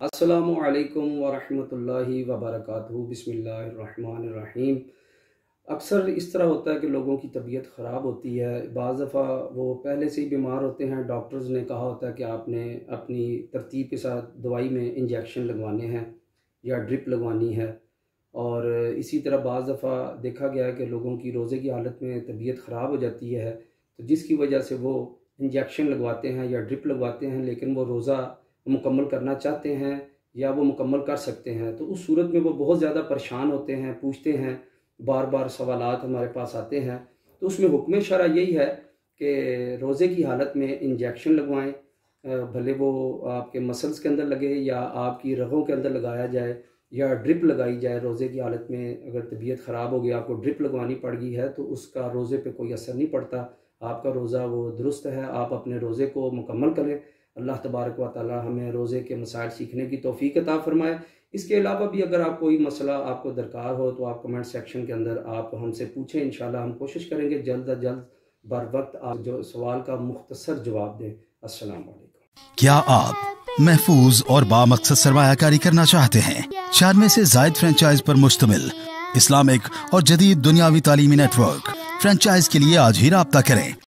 अस्सलामु अलैकुम वरहमतुल्लाहि वबरकातुहू। बिस्मिल्लाहिर्रहमानिर्रहीम। अक्सर इस तरह होता है कि लोगों की तबीयत ख़राब होती है। बाज़ दफ़ा वो पहले से ही बीमार होते हैं, डॉक्टर्स ने कहा होता है कि आपने अपनी तरतीब के साथ दवाई में इंजेक्शन लगवाने हैं या ड्रिप लगवानी है। और इसी तरह बाज़ दफ़ा देखा गया है कि लोगों की रोज़े की हालत में तबीयत ख़राब हो जाती है, तो जिसकी वजह से वो इंजेक्शन लगवाते हैं या ड्रिप लगवाते हैं, लेकिन वो रोज़ा मुकम्मल करना चाहते हैं या वो मुकम्मल कर सकते हैं। तो उस सूरत में वो बहुत ज़्यादा परेशान होते हैं, पूछते हैं, बार बार सवालात हमारे पास आते हैं। तो उसमें हुक्म शरअ यही है कि रोज़े की हालत में इंजेक्शन लगवाएं, भले वो आपके मसल्स के अंदर लगे या आपकी रगों के अंदर लगाया जाए या ड्रिप लगाई जाए। रोज़े की हालत में अगर तबीयत ख़राब हो गई, आपको ड्रिप लगवानी पड़ गई है, तो उसका रोज़े पे कोई असर नहीं पड़ता। आपका रोज़ा वो दुरुस्त है, आप अपने रोज़े को मुकम्मल करें। अल्लाह तबारक व तआला हमें रोज़े के मसाइल सीखने की तौफ़ीक अता फ़रमाए। इसके अलावा भी अगर आप कोई मसला आपको दरकार हो तो आप कमेंट सेक्शन के अंदर आप हमसे पूछें। इंशाल्लाह हम कोशिश करेंगे जल्द अज जल्द बर वक्त आप जो सवाल का मुख्तसर जवाब दें। अस्सलाम वालेकुम। क्या आप महफूज और बामकसद सरमायाकारी करना चाहते हैं? 4 में से ज़ायद फ्रेंचाइज पर मुश्तमिल इस्लामिक और जदीद दुनियावी तालीमी नेटवर्क फ्रेंचाइज के लिए आज ही राब्ता करें।